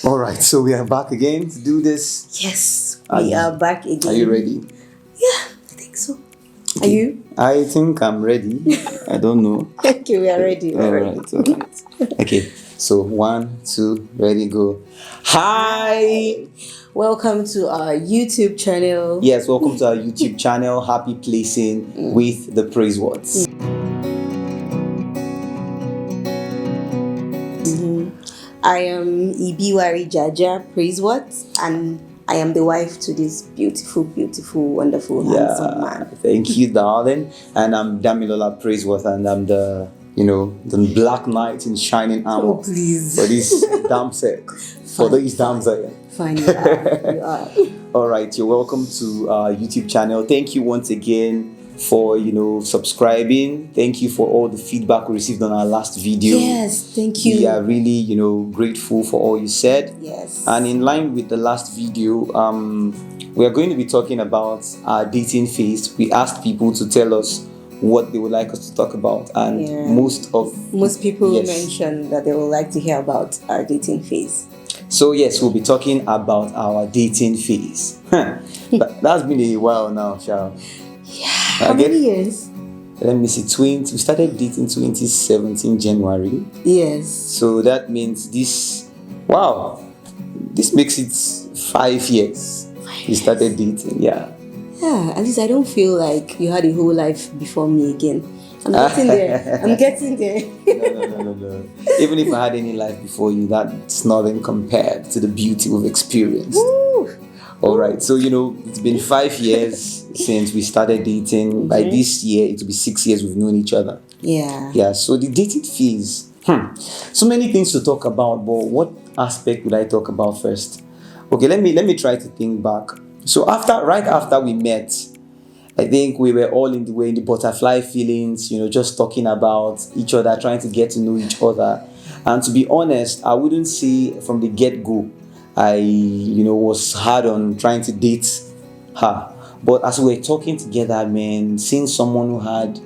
All right, so we are back again to do this. Yes, we are back again. Are you ready? Yeah, I think so. Are you? I think I'm ready. I don't know. Okay, we are ready. All right. Okay, so 1, 2, ready, go. Hi. Welcome to our YouTube channel. Yes, welcome to our YouTube channel, Happy Placing with the Praise Words. I am Ibiwari Jaja, praise what? And I am the wife to this beautiful, wonderful, handsome man. Thank you, darling. And I'm Damilola Praiseworth, and I'm the Black Knight in shining armor. Oh, please. For this damsel. For these damsel. Fine, you are. All right, you're welcome to our YouTube channel. Thank you once again for subscribing. Thank you for all the feedback we received on our last video. Yes, thank you. We are really grateful for all you said. Yes. And in line with the last video, we are going to be talking about our dating phase. We asked people to tell us what they would like us to talk about, and most people mentioned that they would like to hear about our dating phase. So yes, we'll be talking about our dating phase. That's been a while now, Shao. Yeah. How many years? Let me see. We started dating 2017 January. Yes. So that means this makes it 5 years. We started dating. Yeah. Yeah. At least I don't feel like you had a whole life before me again. I'm getting there. No. Even if I had any life before you, that's nothing compared to the beauty we've experienced. Woo! All right. So, it's been 5 years since we started dating. By this year, it will be 6 years we've known each other. Yeah. Yeah. So the dating phase. So many things to talk about, but what aspect would I talk about first? Okay, let me try to think back. So right after we met, I think we were all in the butterfly feelings, just talking about each other, trying to get to know each other. And to be honest, I wouldn't say from the get-go I was hard on trying to date her. But as we were talking together, man, seeing someone who had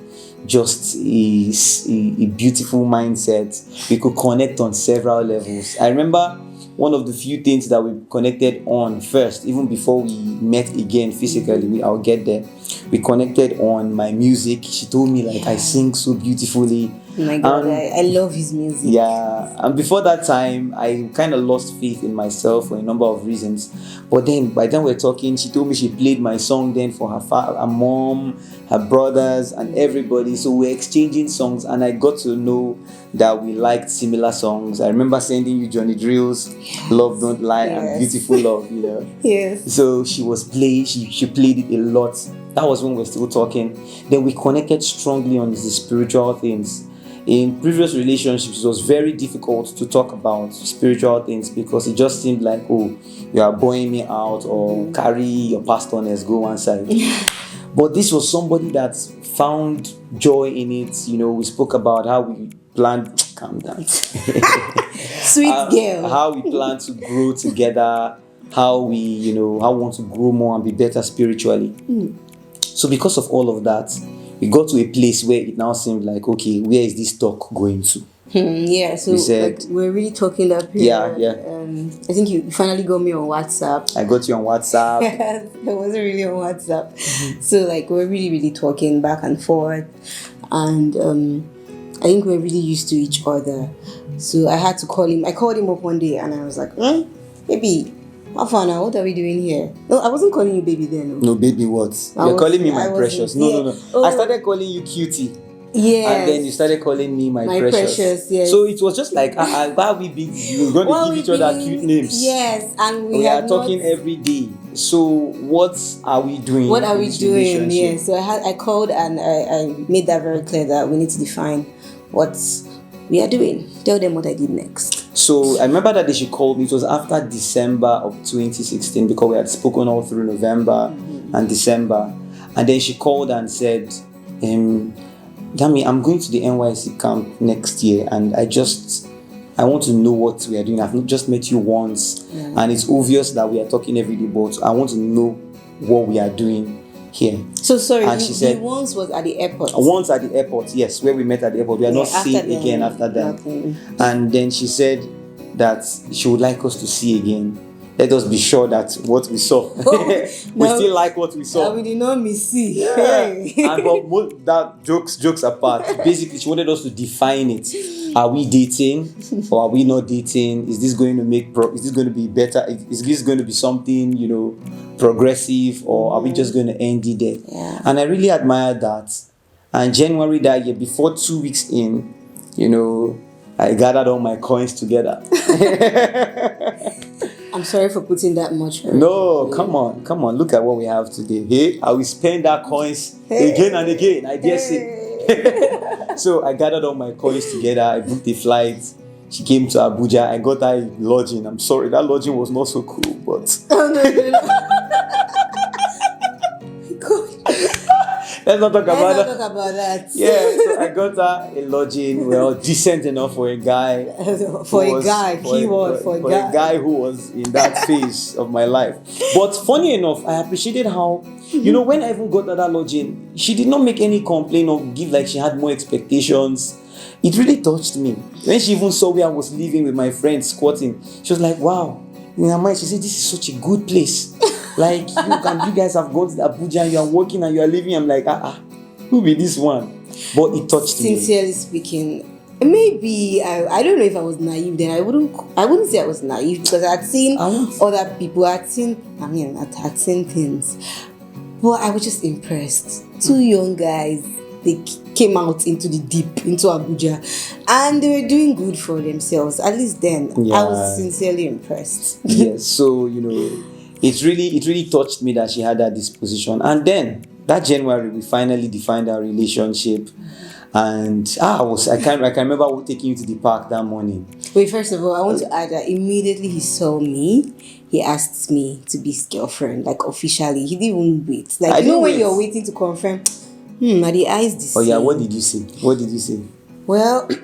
just a beautiful mindset, we could connect on several levels. I remember one of the few things that we connected on first, even before we met again physically, I'll get there. We connected on my music. She told me I sing so beautifully. Oh my God, I love his music. Yeah, and before that time, I kind of lost faith in myself for a number of reasons. But then, by the time we're talking, she told me she played my song then for her mom, her brothers, and everybody. So we're exchanging songs, and I got to know that we liked similar songs. I remember sending you Johnny Drill's "Love Don't Lie" and "Beautiful Love." Yes. So she played it a lot. That was when we're still talking. Then we connected strongly on the spiritual things. In previous relationships, it was very difficult to talk about spiritual things because it just seemed like, oh, you are buying me out, or carry your pastorness, go one side. But this was somebody that found joy in it. We spoke about how we planned. Calm down. Sweet girl. How we plan to grow together. How we, how we want to grow more and be better spiritually. So because of all of that, we got to a place where it now seemed like, okay, where is this talk going to? Yeah, so we're really talking up here. Yeah. I think you finally got me on WhatsApp. I got you on WhatsApp. I wasn't really on WhatsApp. So we're really, really talking back and forth. And I think we're really used to each other. So I had to call him. I called him up one day and I was like, baby, what are we doing here? No, I wasn't calling you baby then. No, baby what? You're calling me my precious. No. Oh. I started calling you cutie. Yes. And then you started calling me my precious. Yes. So it was just like, why are we big? We're going to give each other cute names. Yes, and we are talking every day. So what are we doing? What are we doing? Yeah. So I called and I made that very clear that we need to define what we are doing. Tell them what I did next. So I remember that day she called me. It was after December of 2016 because we had spoken all through November and December. And then she called and said, Dami, I'm going to the NYC camp next year and I want to know what we are doing. I've not just met you once and it's obvious that we are talking every day, but I want to know what we are doing here. So sorry, and she said, once was at the airport. Once at the airport, yes, where we met at the airport. We are not seen again after that. Okay. And then she said, that she would like us to see again. Let us be sure that what we saw, we still like what we saw. We did not miss it. Yeah. Hey. And but that jokes apart. Basically, she wanted us to define it. Are we dating or are we not dating? Is this going to is this going to be better? Is this going to be something, progressive, or are we just going to end it there? Yeah. And I really admired that. And January that year, before 2 weeks in, I gathered all my coins together. I'm sorry for putting that much. No, come on. Look at what we have today. Hey, I will spend that coins again and again, I dare say. So I gathered all my coins together. I booked a flight. She came to Abuja. I got her a lodging. I'm sorry, that lodging was not so cool, but... Oh, no. Let's not talk about that. Yeah, so I got her a lodging, decent enough for a guy. For a guy who was in that phase of my life. But funny enough, I appreciated how, when I even got her that lodging, she did not make any complaint or give like she had more expectations. It really touched me. When she even saw where I was living with my friends squatting, she was like, wow. In her mind, she said, this is such a good place. Like, you guys have gone to Abuja and you are working and you are living. I'm like, who be this one? But it touched me. Sincerely speaking, maybe I don't know if I was naive then. I wouldn't say I was naive because I had seen other people. I had seen things, but I was just impressed. 2 young guys, they came out into the deep, into Abuja, and they were doing good for themselves. At least then, I was sincerely impressed. Yes, so it really touched me that she had that disposition. And then that January, we finally defined our relationship. And I can remember taking you to the park that morning. Wait, first of all, I want to add that immediately he saw me, he asked me to be his girlfriend, like officially. He didn't even wait. Like, when you're waiting to confirm, are the eyes the same? Oh yeah, what did you say? Well, I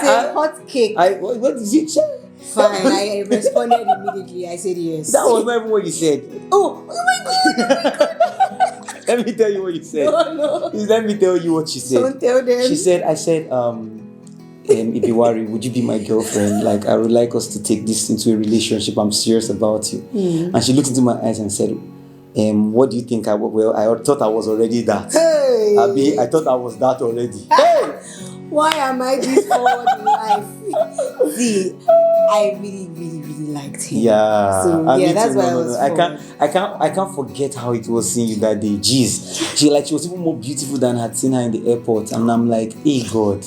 said hot cake. What did you say? Fine, I responded immediately. I said yes. That was not even what you said. Oh my God. Let me tell you what you said. No. Let me tell you what she said. Don't tell them. I said, Ibiwari, would you be my girlfriend? Like, I would like us to take this into a relationship. I'm serious about you. And she looked into my eyes and said, what do you think? I thought I was already that. Hey. I thought I was that already. Hey. Why am I this forward in life? See, I really, really, really liked him. Yeah. So that's why I was. I can't forget how it was seeing you that day. Jeez, she was even more beautiful than I had seen her in the airport, and I'm like, hey God.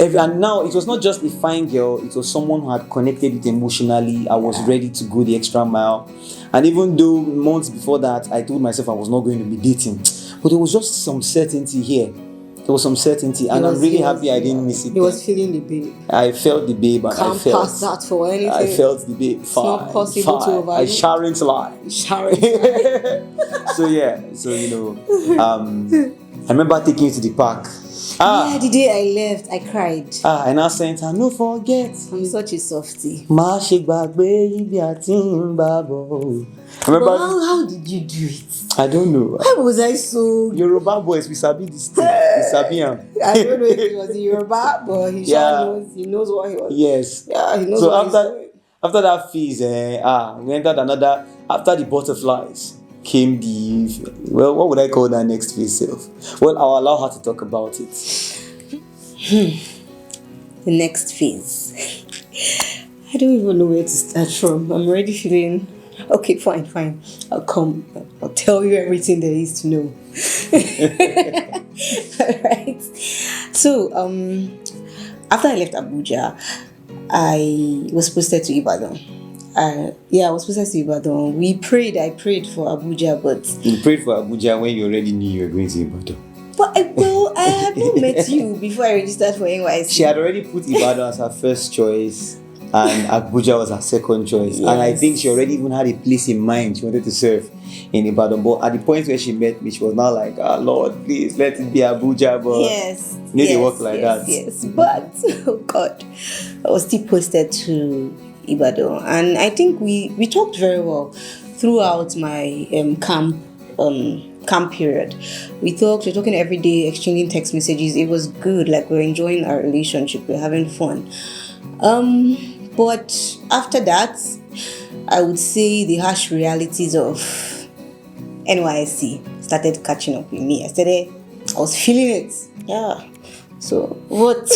And now it was not just a fine girl; it was someone who had connected with emotionally. I was ready to go the extra mile, and even though months before that, I told myself I was not going to be dating, but there was just some certainty here. There was some certainty, and I'm really happy I didn't miss it. He was feeling the babe. I felt the babe, and Can't pass that for anything. I felt the babe. It's not possible to overlook. I shan't lie. I remember taking you to the park. Yeah, the day I left, I cried. And I sent her, no forget. I'm such a softie. Remember? How did you do it? I don't know. Why was I so... Yoruba boys, we sabi this thing. We sabi him. I don't know if it was a Yoruba, but he he knows what he was. Yes. Yeah, he knows so what he's doing. After that phase, we entered another... After the butterflies came the... Well, what would I call that next phase self? Well, I'll allow her to talk about it. The next phase. I don't even know where to start from. I'm already feeling... Okay, fine. I'll come. I'll tell you everything there is to know. Alright. So, after I left Abuja, I was posted to Ibadan. I was posted to Ibadan. I prayed for Abuja, but... You prayed for Abuja when you already knew you were going to Ibadan. But, I had not met you before I registered for NYC. She had already put Ibadan as her first choice. And Abuja was her second choice. Yes. And I think she already even had a place in mind she wanted to serve in Ibadan. But at the point where she met me, she was now like, Lord, please let it be Abuja. But they work like that. Yes, but, oh God, I was still posted to Ibadan. And I think we talked very well throughout my camp period. We're talking every day, exchanging text messages. It was good. Like, we're enjoying our relationship. We're having fun. But after that, I would say the harsh realities of NYC started catching up with me. I was feeling it. Yeah. So what?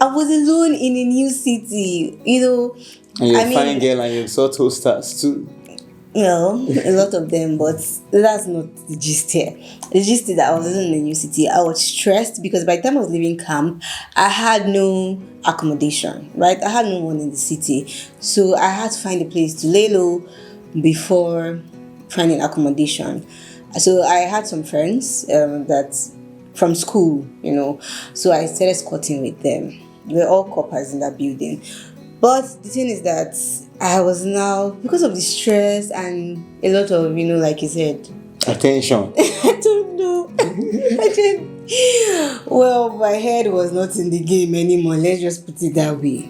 I was alone in a new city. And you're I a mean, fine girl and you saw toasters too. well, a lot of them, but that's not the gist here. The gist is that I was in a new city. I was stressed because by the time I was leaving camp, I had no accommodation, right? I had no one in the city. So I had to find a place to lay low before finding accommodation. So I had some friends that from school, so I started squatting with them. We were all coppers in that building. But the thing is that I was now, because of the stress and a lot of, like you said, Attention. I don't know. I didn't. Well, my head was not in the game anymore. Let's just put it that way.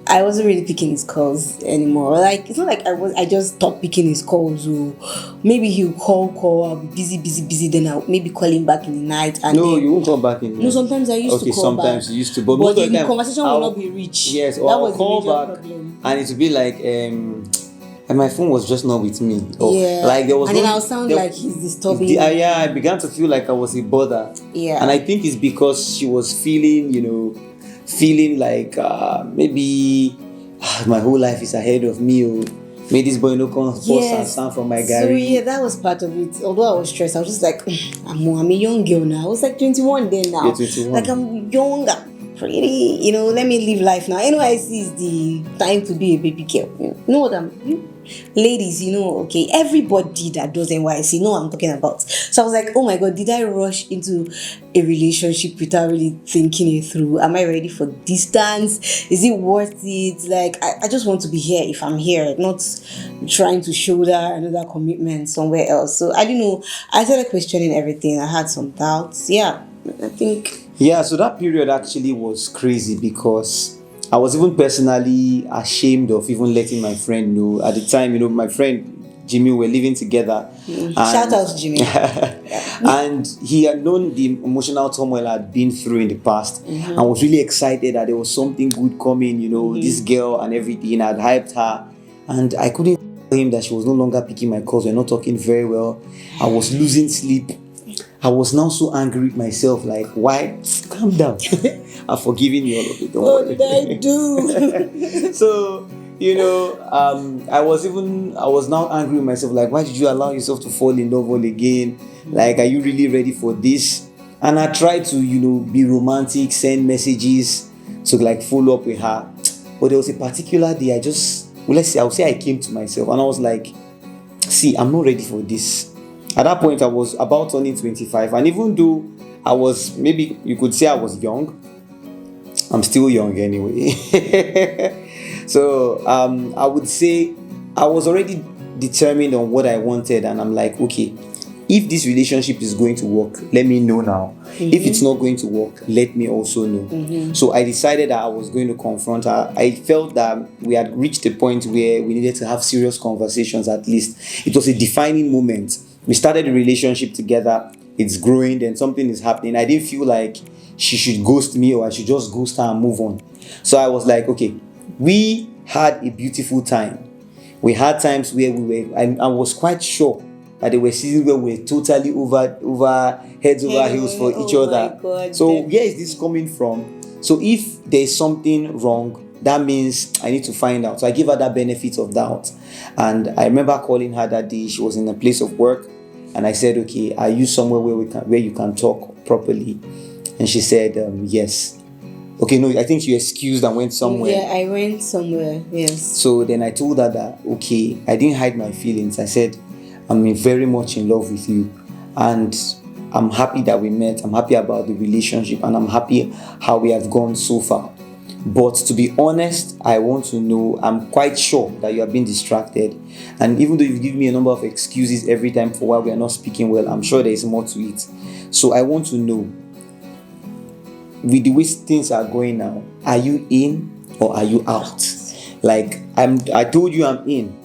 I wasn't really picking his calls anymore. Like, it's not like I just stopped picking his calls. Or maybe he'll call, I'll be busy, then I'll maybe call him back in the night. And No, then, you won't call back in. no, sometimes I used to call back. Sometimes you used to, but But most of the the time conversation will not be rich. Yes, or that I'll was call the major back, problem. and it would be like, and my phone was just not with me. Or, Yeah, like there was and no, then I'll sound like he's disturbing. Yeah, I began to feel like I was a bother. Yeah, and I think it's because she was feeling like maybe my whole life is ahead of me. Or maybe this boy no come post and sound from my So Gary. yeah, that was part of it. Although I was stressed, I was just like, I'm a young girl now. I was like 21 then now. You're 21. Like I'm young, I'm pretty. Let me live life now. NYC is the time to be a baby girl. You know what ladies, okay, everybody that does NYC know what I'm talking about. So I was like, oh my god, did I rush into a relationship without really thinking it through? Am I ready for distance? Is it worth it? Like, I just want to be here if I'm here, not trying to shoulder another commitment somewhere else. So I didn't know. I started questioning everything. I had some doubts. Yeah, I think. Yeah, so that period actually was crazy because I was even personally ashamed of even letting my friend know. At the time, my friend Jimmy were living together. Shout out to Jimmy. And he had known the emotional turmoil I'd been through in the past and was really excited that there was something good coming, this girl and everything. I'd hyped her and I couldn't tell him that she was no longer picking my calls. We're not talking very well. I was losing sleep. I was now so angry with myself, like, why? Calm down. I've forgiven you all of it. Don't What worry. did I do? So, I was now angry with myself, like, why did you allow yourself to fall in love all again? Like, are you really ready for this? And I tried to, be romantic, send messages to like follow up with her. But there was a particular day I'll say I came to myself and I was like, see, I'm not ready for this. At that point, I was about turning 25, and even though I was, maybe you could say I was young, I'm still young anyway. So I would say I was already determined on what I wanted, and I'm like, okay, if this relationship is going to work, let me know now. If it's not going to work, let me also know. So I decided that I was going to confront her. I felt that we had reached a point where we needed to have serious conversations. At least it was a defining moment. We started a relationship together. It's growing, then something is happening. I didn't feel like she should ghost me or I should just ghost her and move on. So I was like, okay, we had a beautiful time. We had times where I was quite sure that there were seasons where we were totally over heads over heels for each other. God, so where is this coming from? So if there's something wrong, that means I need to find out. So I gave her that benefit of doubt. And I remember calling her that day. She was in a place of work. And I said, okay, are you somewhere where you can talk properly? And she said, yes. Okay, no, I think you excused and went somewhere. Yeah, I went somewhere, yes. So then I told her that, okay, I didn't hide my feelings. I said, I'm very much in love with you. And I'm happy that we met. I'm happy about the relationship. And I'm happy how we have gone so far. But to be honest, I want to know, I'm quite sure that you have been distracted. And even though you've given me a number of excuses every time for why we are not speaking well, I'm sure there is more to it. So I want to know, with the way things are going now, are you in or are you out? Like, I told you I'm in.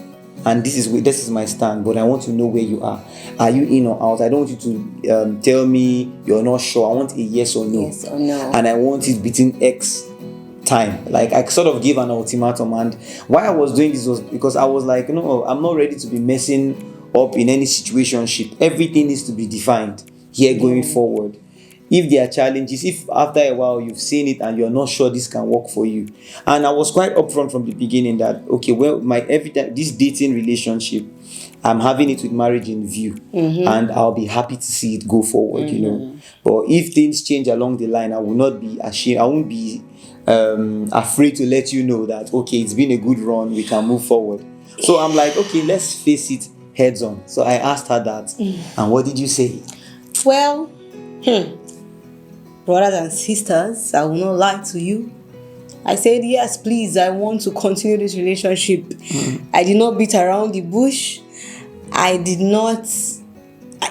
and this is my stand, but I want to know where you are. Are you in or out? I don't want you to tell me you're not sure. I want a yes or no. Yes or no. And I want it between X time. Like, I sort of gave an ultimatum, and why I was doing this was because I was like, no, I'm not ready to be messing up in any situationship. Everything needs to be defined here going forward. If there are challenges, if after a while you've seen it and you're not sure this can work for you, and I was quite upfront from the beginning that, okay, well, my every time this dating relationship, I'm having it with marriage in view, and I'll be happy to see it go forward, But if things change along the line, I will not be ashamed. I won't be afraid to let you know that, okay, it's been a good run, we can move forward. So I'm like, okay, let's face it heads on. So I asked her that, and what did you say? Well, brothers and sisters, I will not lie to you. I said, yes, please, I want to continue this relationship. I did not beat around the bush. I did not.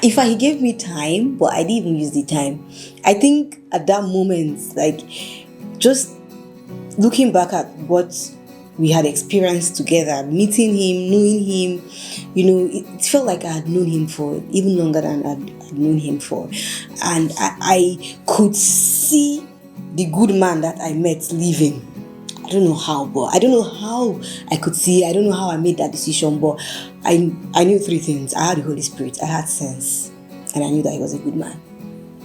In fact, he gave me time, but I didn't even use the time. I think at that moment, like, just looking back at what we had experienced together, meeting him, knowing him, it felt like I had known him for even longer than I'd known him for. And I could see the good man that I met leaving. I don't know how, but I don't know how I could see. I don't know how I made that decision, but I knew three things. I had the Holy Spirit, I had sense, and I knew that he was a good man.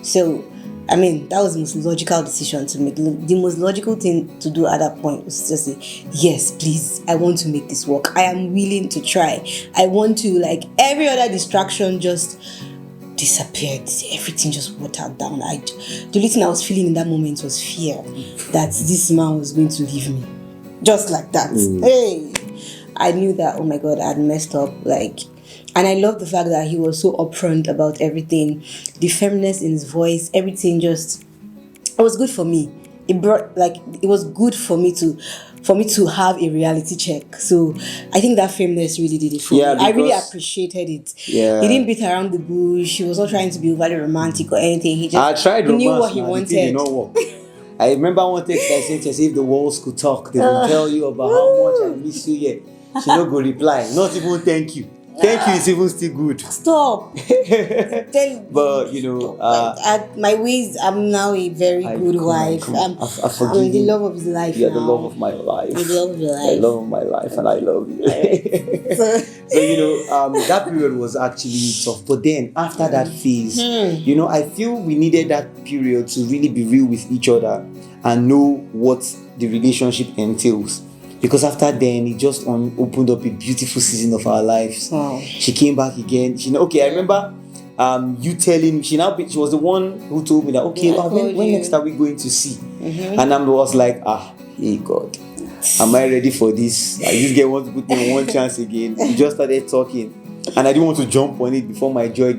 So, that was the most logical decision to make. The most logical thing to do at that point was just say, yes, please, I want to make this work. I am willing to try. I want to, like, every other distraction just disappeared. Everything just watered down. The only thing I was feeling in that moment was fear that this man was going to leave me. Just like that. Hey! I knew that, oh my God, I had messed up. And I love the fact that he was so upfront about everything. The firmness in his voice, everything it was good for me. It was good for me to have a reality check. So I think that firmness really did it for me. I really appreciated it. Yeah. He didn't beat around the bush. He was not trying to be overly romantic or anything. He just I tried romance, knew what he wanted. Did not work. I remember one text I sent her, if the walls could talk, they will tell you about how much I miss you. Yeah. She not go reply. Not even thank you. Thank you is even still good. Stop. But at my ways, I'm now a very good wife. I'm the love of his life. You're now. the love of my life. I'm the love of your life. The love of my life, and I love you. So that period was actually tough. But then after that phase, I feel we needed that period to really be real with each other and know what the relationship entails. Because after then, it just opened up a beautiful season of our lives. Wow. She came back again. I remember you telling me, she was the one who told me that, okay, when next are we going to see? And I was like, hey God, am I ready for this? This girl wants to put me one chance again. We just started talking. And I didn't want to jump on it before my joy,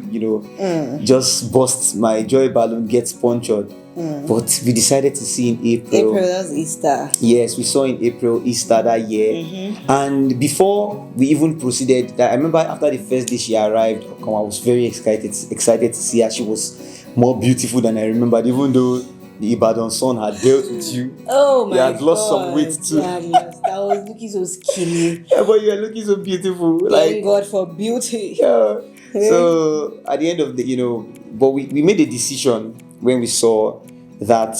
just burst. My joy balloon gets punctured. But we decided to see in April. That was Easter. Yes, we saw in April, Easter that year. And before we even proceeded, I remember after the first day she arrived, I was very excited to see her. She was more beautiful than I remembered, even though the Ibadan sun had dealt with you. Oh my God. You had lost some weight too. Yeah, I was looking so skinny. Yeah, but you are looking so beautiful. Thank God for beauty. Yeah. So at the end of but we made a decision when we saw that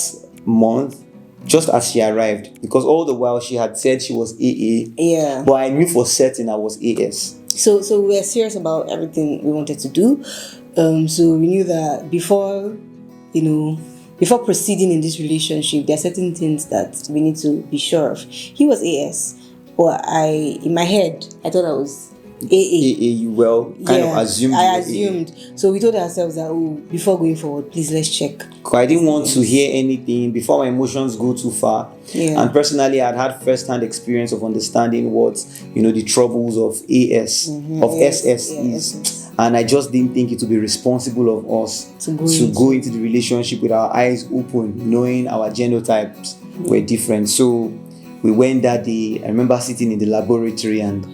month, just as she arrived, because all the while she had said she was AA. Yeah. But I knew for certain I was AS. So we were serious about everything we wanted to do. So we knew that before proceeding in this relationship, there are certain things that we need to be sure of. He was AS, but in my head, I thought I was AA. You assumed. I assumed. So we told ourselves that, before going forward, please let's check. I didn't want to hear anything before my emotions go too far. Yeah. And personally, I'd had first-hand experience of understanding what the troubles of AS, of SS is. And I just didn't think it would be responsible of us to go into the relationship with our eyes open, knowing our genotypes were different. So we went that day. I remember sitting in the laboratory and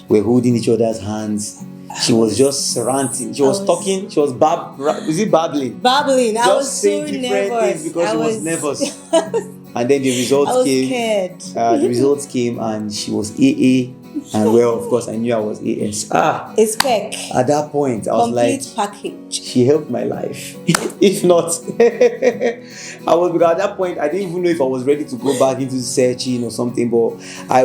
we're holding each other's hands. She was just ranting. She was talking. She was babbling? Babbling. I was so saying different nervous. things because she was nervous. And then the results I was came. scared. The results came and she was AA. And well, of course, I knew I was AS. A spec. At that point, I was Complete like, package. she helped my life. If not, I was, because at that point I didn't even know if I was ready to go back into searching or something. But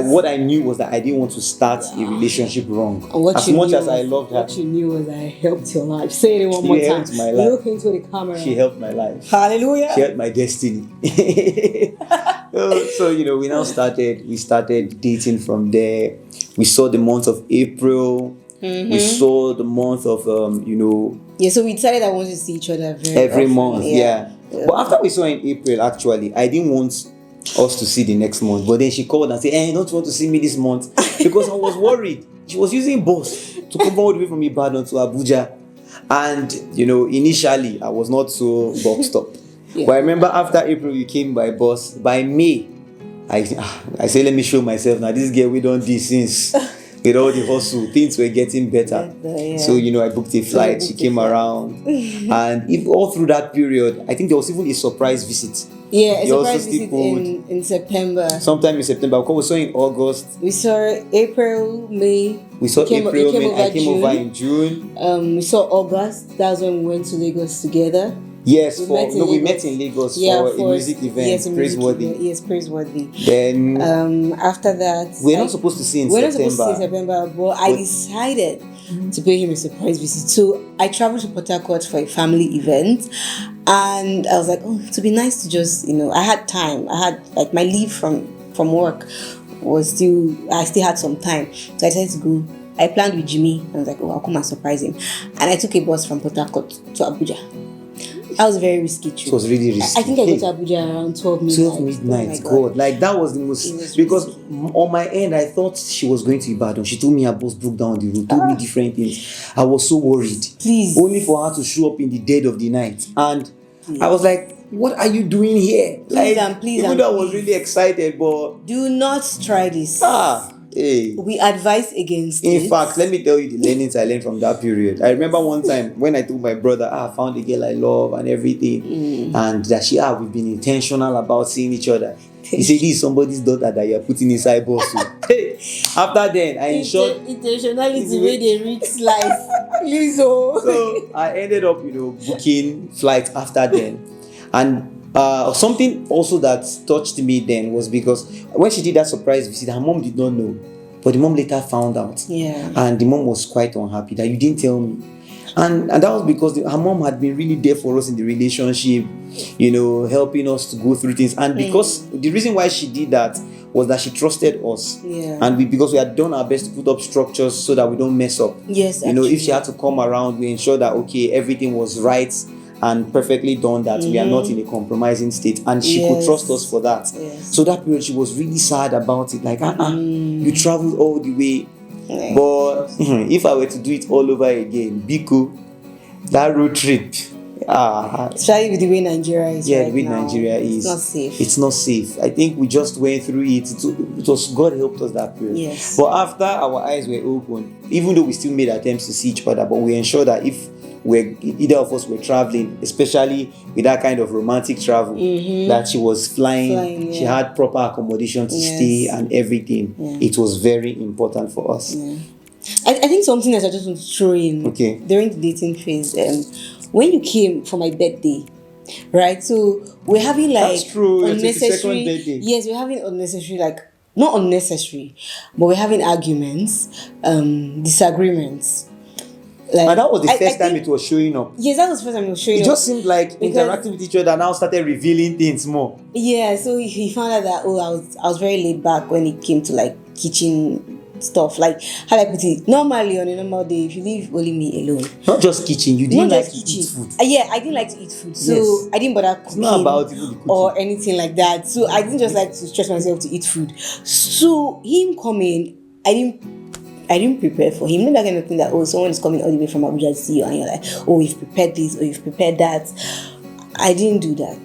what I knew was that I didn't want to start a relationship wrong. As much as I loved her, what you knew was I helped your life. Say it one more she time. helped my life. Look into the camera. She helped my life. Hallelujah. She helped my destiny. So we now started. We started dating from there. We saw the month of April. We saw the month of Yeah, so we decided that we wanted to see each other every often. month. Yeah. But after we saw in April, actually, I didn't want us to see the next month. But then she called and said, don't you want to see me this month? Because I was worried. She was using bus to come all the way from Ibadan to Abuja. And initially I was not so boxed up. But I remember after April you came by bus. By May, I say, let me show myself now. This girl we don't do since. With all the hustle, things were getting better. So I booked a flight. She came around, and if all through that period, I think there was even a surprise visit. Yeah, a surprise visit in September. Sometime in September. Because we saw in August. We saw April, May. We saw April, May. I came over in June. We saw August. That's when we went to Lagos together. Yes, we met in Lagos for a music event. Yes, Praiseworthy. Yes, Praiseworthy. Then after that, we're not supposed to see in September. We're not supposed to see in September, but I decided to pay him a surprise visit. So I traveled to Port Harcourt for a family event, and I was like, to be nice to just I had time. I had like my leave from work was I still had some time, so I decided to go. I planned with Jimmy. I was like, I'll come and surprise him, and I took a bus from Port Harcourt to Abuja. That was a very risky trip. It was really risky. I think I got to Abuja around 12 midnight. 12 midnight. God. Like that was the most, because on my end I thought she was going to Ibadan. She told me her bus broke down the road, told me different things. I was so worried. Please. Only for her to show up in the dead of the night. And I was like, what are you doing here? Please, even though I was really excited, but do not try this. Hey. We advise against it. In fact, let me tell you the learnings I learned from that period. I remember one time when I told my brother, I found a girl I love and everything, and that we've been intentional about seeing each other. He said, this is somebody's daughter that you're putting inside bus. Hey. After then, I ensured intentionality where they reach life. So I ended up, booking flights after then, and something also that touched me then was because when she did that surprise visit, her mom did not know, but the mom later found out. Yeah. And the mom was quite unhappy that you didn't tell me. And that was because her mom had been really there for us in the relationship, helping us to go through things. And because the reason why she did that was that she trusted us. Yeah. And because we had done our best to put up structures so that we don't mess up. Yes. If she had to come around, we ensured that everything was right and perfectly done, that we are not in a compromising state, and she could trust us for that. Yes. So that period she was really sad about it, like you traveled all the way. But if I were to do it all over again, Biko, that road trip, especially with the way Nigeria is. The way Nigeria is, it's not safe. It's not safe. I think we just went through it. It was God helped us that period. Yes. But after our eyes were open, even though we still made attempts to see each other, but we ensured that if either of us were traveling, especially with that kind of romantic travel, that she was flying, she had proper accommodation to stay and everything. It was very important for us. I think something else I just want to throw in during the dating phase, when you came for my birthday, right? So we're having like that's true. unnecessary. Yes, we're having unnecessary, like not unnecessary, but we're having arguments, disagreements. Like, and that was the first time it was showing up. Yes, that was the first time it was showing up. It just seemed like interacting with each other now started revealing things more. Yeah, so he found out that I was very laid back when it came to like kitchen stuff. Like how I put it, normally on a normal day, if you leave only me alone. Not just kitchen, you didn't like to eat food. Yeah, I didn't like to eat food, so I didn't bother cooking. It's not about even the cooking or anything like that. So I didn't just like to stress myself to eat food. So him coming, I didn't prepare for him. Not that kind of thing that someone is coming all the way from Abuja to see you and you're like, you've prepared this or you've prepared that. I didn't do that.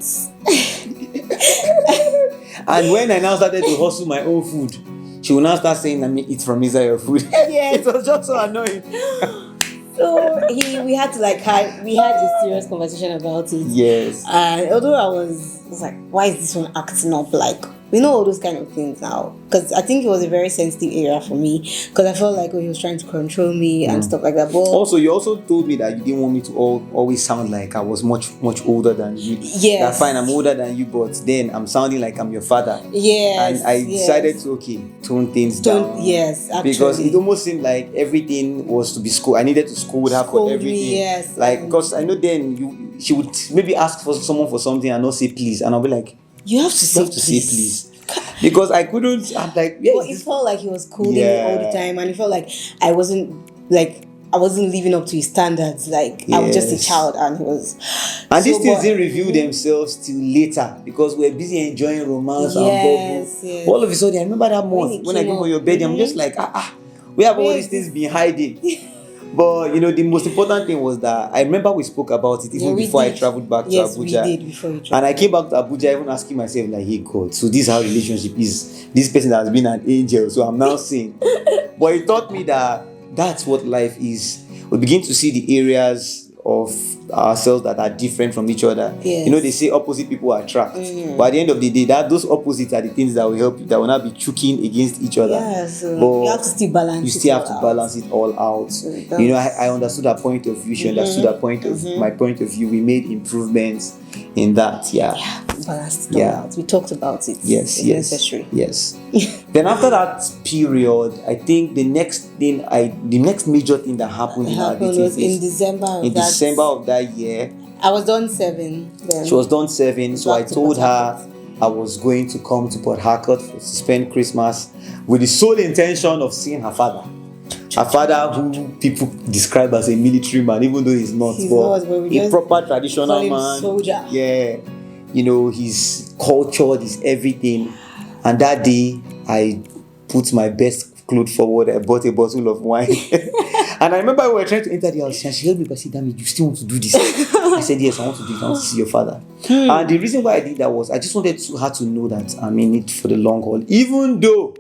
And when I now started to hustle my own food, she will now start saying, "Let me eat from inside your food." Yes. It was just so annoying. So we had to we had a serious conversation about it. Yes. And although I was like, why is this one acting up like We know all those kind of things now. Because I think it was a very sensitive area for me. Because I felt like he was trying to control me and stuff like that. But also, you also told me that you didn't want me to always sound like I was much older than you. Yes. That's fine, I'm older than you, but then I'm sounding like I'm your father. Yes. And I decided to tone things down. Yes, actually. Because it almost seemed like everything was to be schooled. I needed to scold her for everything. Me, yes. Like, because I know then she would maybe ask for someone for something and not say please, and I'll be like, you have to say please. Because I couldn't. I'm like, yeah. But it felt like he was scolding me all the time, and it felt like I wasn't living up to his standards. Like I was just a child, and he was. And these things didn't reveal themselves till later because we're busy enjoying romance and bubble. All of a sudden, I remember that month when I go for your birthday. I'm just like, where have all these things been hiding? But the most important thing was that I remember we spoke about it even before I traveled back to Abuja. We did before you traveled. And I came back to Abuja even asking myself, like, hey God, so this is how relationship is. This person has been an angel, so I'm now saying. But it taught me that that's what life is. We begin to see the areas of ourselves that are different from each other. Yes. They say opposite people attract. But at the end of the day, those opposites are the things that will help you, that will not be choking against each other. Yeah, so but you have to still balance it. You still have to balance it all out. So I understood her point of view. She understood her point of my point of view. We made improvements in that. Yeah, balanced it all out. We talked about it. Yes. Necessary. Yes. Then after that period, I think the next major thing that happened in our dating was in December of that year. I was done 7 then. She was done 7, so I told her I was going to come to Port Harcourt to spend Christmas with the sole intention of seeing her father. Her father, who people describe as a military man, even though he's not, but a proper traditional man. Soldier. Yeah, he's cultured, he's everything. And that day, I put my best clothes forward. I bought a bottle of wine. And I remember we were trying to enter the house. And she held me and said, "Damn it, you still want to do this?" I said, "Yes, I want to do it. I want to see your father." And the reason why I did that was I just wanted her to know that I'm in it for the long haul. Even though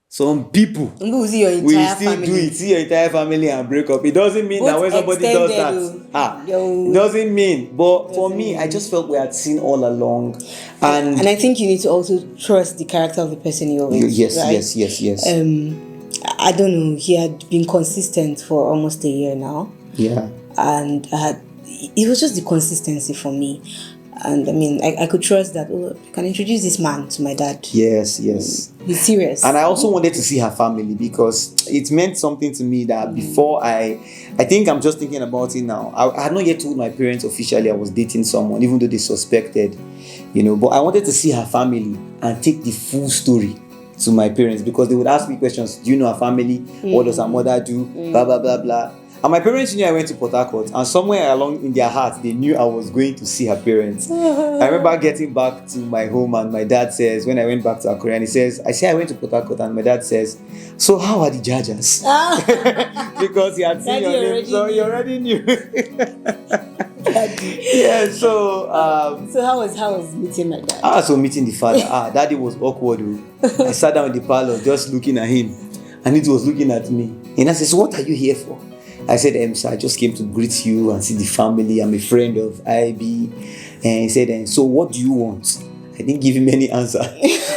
some people will still do it, see your entire family and break up. It doesn't mean that when somebody does that, it doesn't mean. But for me, I just felt we had seen all along. And I think you need to also trust the character of the person you're with. Yes. I don't know. He had been consistent for almost a year now. Yeah. And it was just the consistency for me. And I mean, I could trust that, you can introduce this man to my dad. Yes. He's serious. And I also wanted to see her family because it meant something to me that before I think I'm just thinking about it now. I had not yet told my parents officially I was dating someone, even though they suspected, but I wanted to see her family and take the full story to my parents because they would ask me questions. Do you know her family? What does her mother do? Blah, blah, blah, blah. And my parents knew I went to Port Harcourt, and somewhere along in their hearts, they knew I was going to see her parents. I remember getting back to my home, and my dad says, when I went back to Akure, and he says, I went to Port Harcourt, and my dad says, "So how are the judges?" Because he had seen your name, so he already knew. Yeah, so how was meeting my dad? So meeting the father. Daddy was awkward. I sat down in the parlor just looking at him, and he was looking at me. And I said, "So what are you here for?" I said, "Sir, I just came to greet you and see the family. I'm a friend of IB." And he said, "So what do you want?" I didn't give him any answer.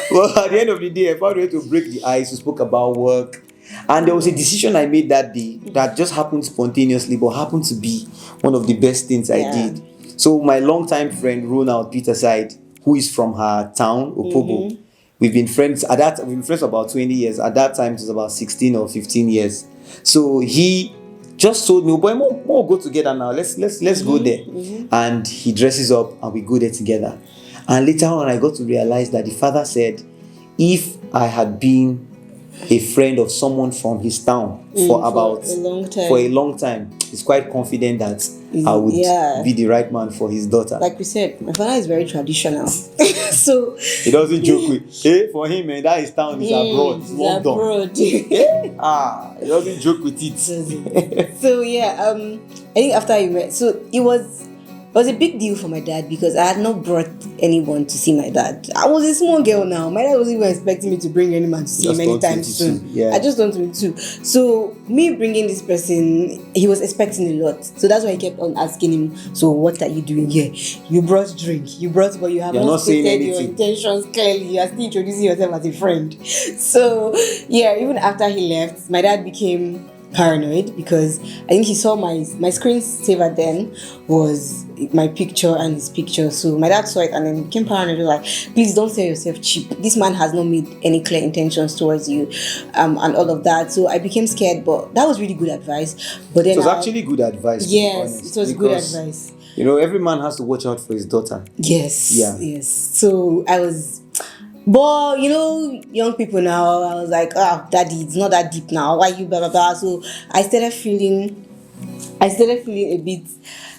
Well, at the end of the day, I found a way to break the ice. We spoke about work. And there was a decision I made that day that just happened spontaneously, but happened to be one of the best things I did. So my longtime friend, Ronald Peterside, who is from her town, Opobo, we've been friends for about 20 years. At that time, it was about 16 or 15 years. So he just told me, "Boy, more go together now. Let's go there." And he dresses up and we go there together. And later on, I got to realize that the father said, if I had been a friend of someone from his town for a long time, he's quite confident that I would be the right man for his daughter. Like we said, my father is very traditional. So he doesn't joke with, for him, man, that his town is abroad. It's London. He doesn't joke with it. So I think after you met, so it was It was a big deal for my dad because I had not brought anyone to see my dad. I was a small girl now. My dad wasn't even expecting me to bring anyone to see him anytime soon. Yeah. I just turned 22. So me bringing this person, he was expecting a lot. So that's why I kept on asking him, so what are you doing here? You brought drink. But you have not stated your intentions clearly. You are still introducing yourself as a friend. So yeah, even after he left, my dad became paranoid because I think he saw my screensaver then was my picture and his picture. So my dad saw it and then he became paranoid. He was like, please don't sell yourself cheap. This man has not made any clear intentions towards you, and all of that. So I became scared, but that was really good advice. But then it was actually good advice. Yes, it was good advice. Every man has to watch out for his daughter. Yes. Yeah. Yes. So I was. But young people now, I was like, daddy, it's not that deep now. Why you blah blah blah? So I started feeling a bit.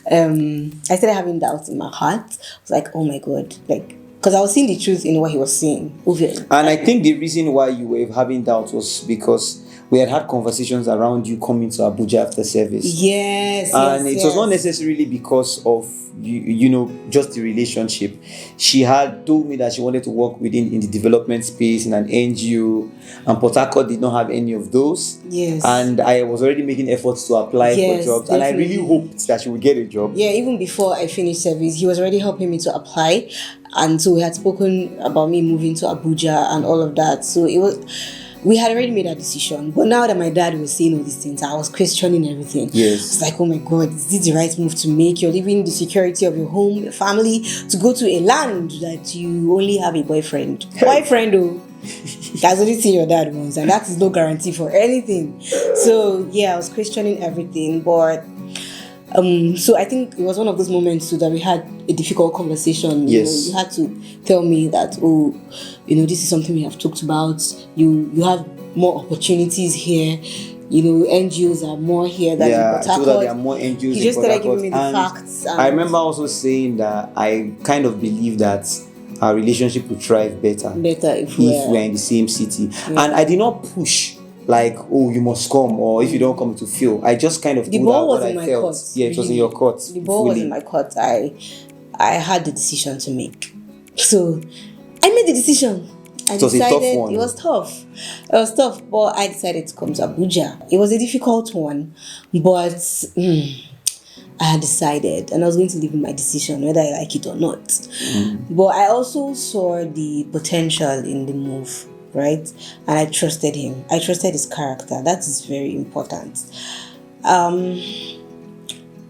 I started having doubts in my heart. I was like, oh my god, like, because I was seeing the truth in what he was saying. And I think the reason why you were having doubts was because we had conversations around you coming to Abuja after service. Yes. And it was not necessarily because of just the relationship. She had told me that she wanted to work in the development space in an NGO, and Port Harcourt did not have any of those. Yes. And I was already making efforts to apply for jobs, definitely. and I really hoped that she would get a job. Yeah, even before I finished service, he was already helping me to apply, and so we had spoken about me moving to Abuja and all of that. So we had already made a decision. But now that my dad was saying all these things, I was questioning everything. Yes. It's like, oh my God, is this the right move to make? You're leaving the security of your home, your family, to go to a land that you only have a boyfriend. Boyfriend, though. That's the only thing your dad wants, and that is no guarantee for anything. So, yeah, I was questioning everything. But so I think it was one of those moments too that we had a difficult conversation. Yes. You had to tell me that, this is something we have talked about. You have more opportunities here. NGOs are more here than in Port Harcourt. I told her there are more NGOs. He just started giving me the facts. I remember also saying that I kind of believe that our relationship would thrive better if we're in the same city. Yeah. And I did not push like, you must come, or if you don't come to feel. I just kind of told her what I felt. Court, yeah, it was in your court. The ball was in my court. I had the decision to make. So I made the decision. I decided, a tough one. It was tough, but I decided to come to Abuja. It was a difficult one, but I had decided, and I was going to live in my decision, whether I like it or not. But I also saw the potential in the move. Right? And I trusted him. I trusted his character. That is very important.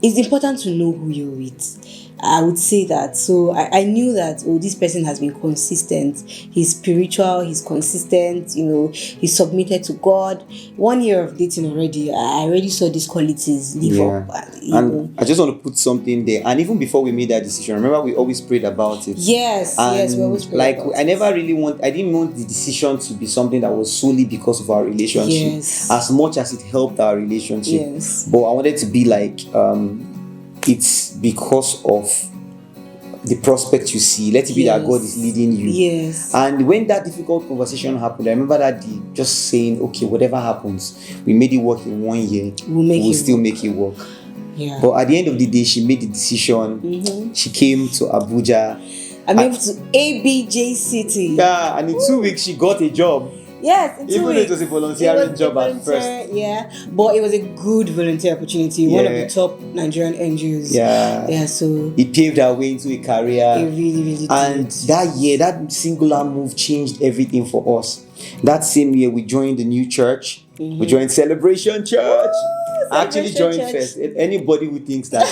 It's important to know who you're with. I would say that. So I knew that, this person has been consistent. He's spiritual, he's consistent, he's submitted to God. 1 year of dating already, I already saw these qualities live up. And I just want to put something there. And even before we made that decision, remember we always prayed about it. Yes, we always prayed about it. I didn't want the decision to be something that was solely because of our relationship. Yes. As much as it helped our relationship. Yes. But I wanted to be like, it's because of the prospect you see. Let it be that God is leading you. Yes. And when that difficult conversation happened, I remember that day just saying, okay, whatever happens, we made it work in 1 year. We'll still make it work. Yeah. But at the end of the day, she made the decision. Mm-hmm. She came to Abuja. I moved to ABJ City. Yeah, and in 2 weeks she got a job. Yes, in 2 weeks. Even though it was a volunteering job at first. Yeah, but it was a good volunteer opportunity. One of the top Nigerian NGOs. Yeah, so it paved our way into a career. It really, really did. And that year, that singular move changed everything for us. That same year, we joined the new church. Mm-hmm. We joined Celebration Church. I actually joined first. Anybody who thinks that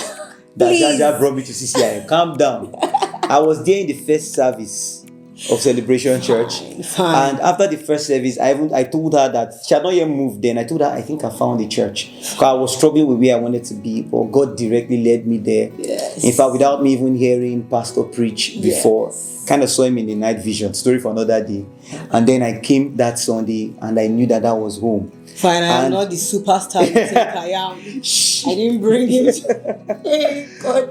Jaja brought me to CCI, calm down. I was there in the first service of Celebration Church. Fine. And after the first service, I told her that she had not yet moved then. I told her I think I found the church. Because I was struggling with where I wanted to be, but God directly led me there. Yes. In fact, without me even hearing Pastor preach before. Yes. Kind of saw him in the night vision. Story for another day. And then I came that Sunday and I knew that was home. Fine, I am not the superstar you think I am. I didn't bring him. Hey, God.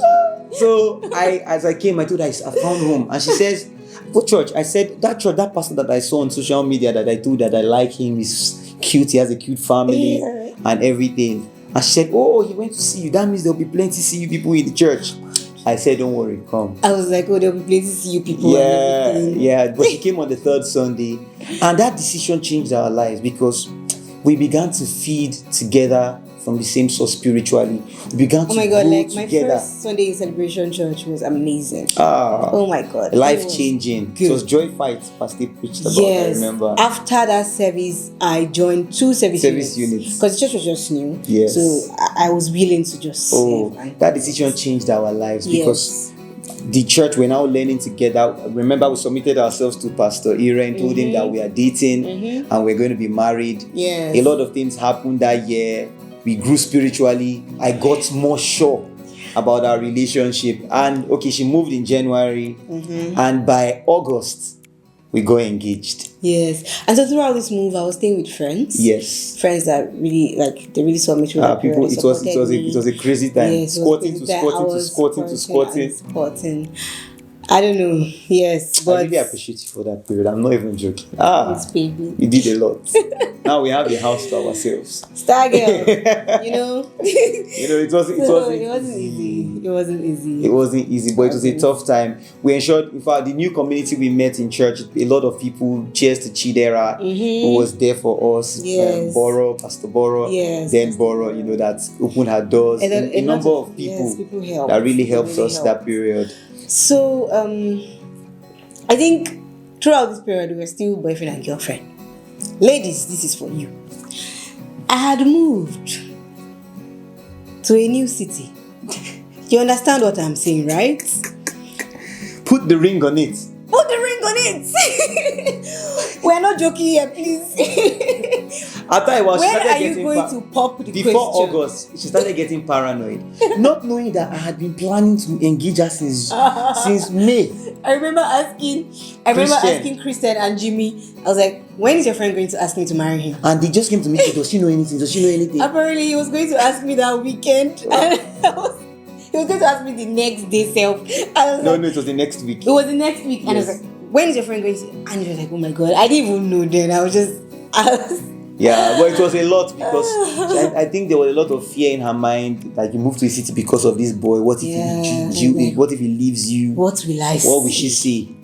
So as I came, I told her I found home. And she says, what church? I said, that church, that pastor that I saw on social media that I told that I like him, he's cute, he has a cute family and everything. And she said, he went to see you. That means there'll be plenty CU people in the church. I said, don't worry, come. I was like, oh, there'll be places to see you people. Yeah, and everything. yeah. But she came on the third Sunday, and that decision changed our lives because we began to feed together from the same source spiritually. We began to Oh my God, grow like my together. first Sunday in Celebration Church was amazing. Ah, Oh my God. life changing. It was Joy Fight Pastor preached about. I remember. After that service, I joined 2 service units because the church was just new. Yes. So I was willing to just serve. And that decision changed our lives because the church we're now learning together. Remember, we submitted ourselves to Pastor Ira and told him that we are dating and we're going to be married. Yes. A lot of things happened that year. We grew spiritually. I got more sure about our relationship. And she moved in January. And by August, we got engaged. Yes. And so throughout this move, I was staying with friends. Yes. Friends that really, they really saw me through that people, period. It was a crazy time. Yes, squatting to squatting. I don't know. Yes, but I really appreciate you for that period. I'm not even joking. Thanks, baby. You did a lot. Now we have a house to ourselves. Star girl, it wasn't easy. It wasn't easy, but it was a tough time. We ensured, in fact, the new community we met in church, a lot of people, cheers to Chidera, who was there for us. Yes. Pastor Boro, then Boro, that opened her doors. A number of people that really helped us that period. So, I think throughout this period, we were still boyfriend and girlfriend. Ladies, this is for you. I had moved to a new city. You understand what I'm saying, right? Put the ring on it. Put the ring on it. We're not joking here, please. After a while, when are you going to pop the before question? August, she started getting paranoid, not knowing that I had been planning to engage her since May. I remember asking Christian and Jimmy. I was like, when is your friend going to ask me to marry him? And they just came to me. Does she know anything? Apparently, he was going to ask me that weekend. He was going to ask me the next day self. No, it was the next week. It was the next week. And I was like, when is your friend going to? And he was like, oh my God, I didn't even know then. I was yeah, but it was a lot because I think there was a lot of fear in her mind that you moved to a city because of this boy. What if what if he leaves you? What will she see?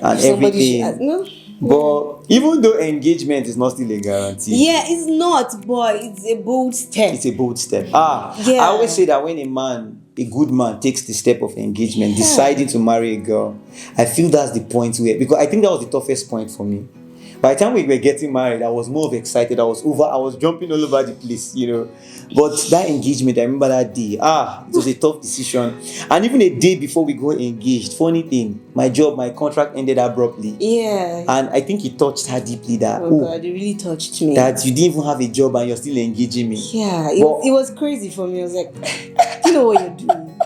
And everything. But even though engagement is not still a guarantee. Yeah, it's not, but it's a bold step. I always say that when a good man takes the step of engagement, deciding to marry a girl, I feel that's the point because I think that was the toughest point for me. By the time we were getting married, I was more excited. I was jumping all over the place, But that engagement, I remember that day. It was a tough decision. And even a day before we got engaged, funny thing, my contract ended abruptly. Yeah. And I think it touched her deeply that, God, it really touched me. That you didn't even have a job and you're still engaging me. Yeah, it was crazy for me. I was like, you know what you're doing.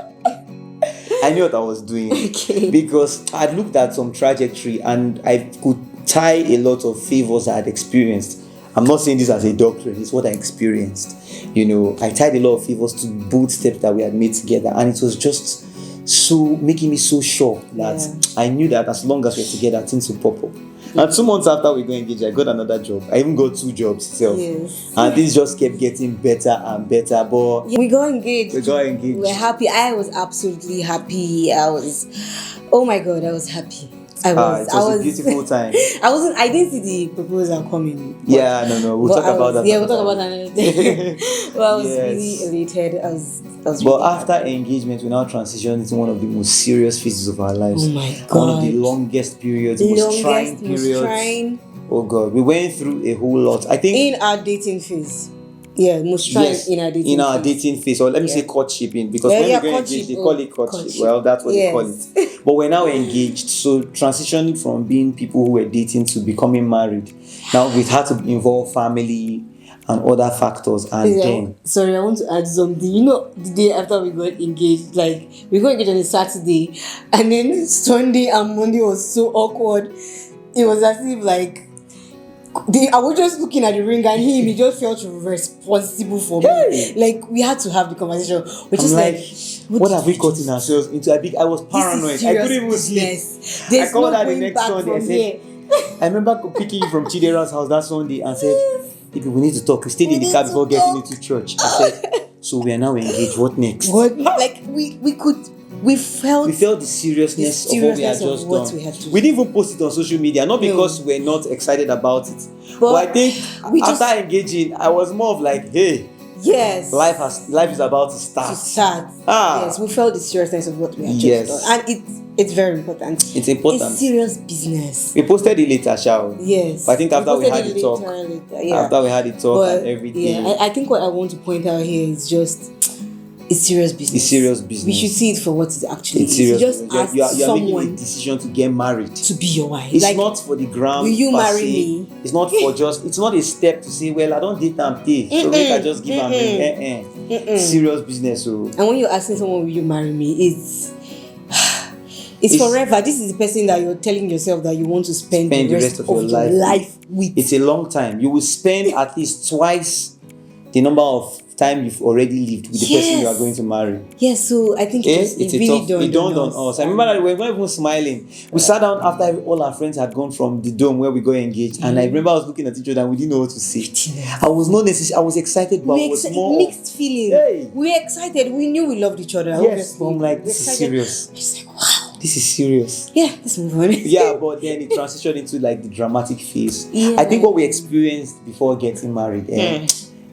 I knew what I was doing. Okay. Because I'd looked at some trajectory and I could tie a lot of favors I had experienced. I'm not saying this as a doctrine, it's what I experienced. I tied a lot of favors to both steps that we had made together, and it was just so making me so sure that I knew that as long as we're together, things will pop up. And 2 months after we got engaged, I got another job. I even got 2 jobs itself. Yes. And this just kept getting better and better. But we got engaged. We're happy. I was absolutely happy. Oh my God, I was happy. It was a beautiful time. I didn't see the proposal coming. We'll talk about that. Yeah, we'll talk about that another day. Well, I was really elated. I was really after engagement, we now transitioned into one of the most serious phases of our lives. Oh my God. One of the longest periods, most trying periods. Oh God, we went through a whole lot. I think in our dating phase. Yeah, most trying in our dating phase. Or let me say courtshiping, because when we get engaged, they call it courtship. Well, that's what they call it. But we're now engaged, so transitioning from being people who were dating to becoming married. Now we've had to involve family and other factors. And sorry, I want to add something. The day after we got engaged, we got engaged on a Saturday, and then Sunday and Monday was so awkward. It was as if I was just looking at the ring, and he just felt responsible for me. We had to have the conversation. Which is what have we gotten ourselves into? I was paranoid. I couldn't even sleep. I called her the next Sunday. I said, I remember picking you from Chidera's house that Sunday and said, "Baby, we need to talk." We stayed in the car before getting into church. I said, "So we are now engaged. What next?" We could we felt the seriousness of what we had just done. We didn't even post it on social media, not because we're not excited about it, but I think after engaging, I was more of like, hey, yes, life is about to start. Yes, we felt the seriousness of what we had just done, and it's very important. It's important. It's serious business. We posted it later, shall we? Yes. But I think after we had the talk, after we had the talk and everything. Yeah, I think what I want to point out here is just it's serious business. It's serious business. We should see it for what it actually is. Serious. You just ask you're making someone a decision to get married. To be your wife. It's not for the gram. Will you marry me? It's not for just. It's not a step to say, well, I don't date and pay, so make I just give and serious business. So. And when you're asking someone, will you marry me? It's forever. This is the person that you're telling yourself that you want to spend the rest of your life with. It's a long time. You will spend at least twice the number of time you've already lived with the person you are going to marry. Yes, so I think it really dawned on us. I remember that we were even smiling. We sat down after all our friends had gone from the dome where we got engaged, and I remember I was looking at each other and we didn't know what to say. I was excited, but I was more mixed feelings. Hey. We were excited. We knew we loved each other. Yes, I'm like, this is serious. It's like, wow. This is serious. Yeah, let's move on. Yeah, but then it transitioned into like the dramatic phase. Yeah. I think what we experienced before getting married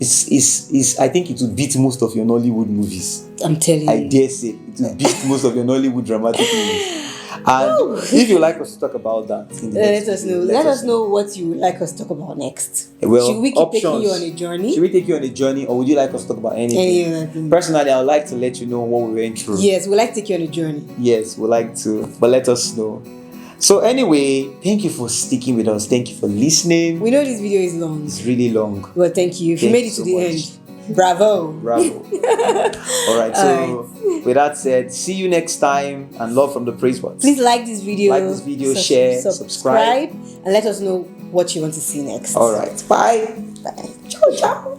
is I think it will beat most of your Nollywood movies. I'm telling you. I dare say it will beat most of your Nollywood dramatic movies. And if you like us to talk about that, let us know. Let us know what you would like us to talk about next. Well, should we keep taking you on a journey? Should we take you on a journey, or would you like us to talk about anything? Personally, I would like to let you know what we went through. Yes, we'd like to take you on a journey. Yes, we'd like to, but let us know. So anyway, thank you for sticking with us. Thank you for listening. We know this video is long. It's really long. Well, thank you. If you made it to the end, bravo. All right, so with that said, see you next time, and love from the praise words. Please like this video, share, subscribe, and let us know what you want to see next. All right, bye. Ciao, ciao.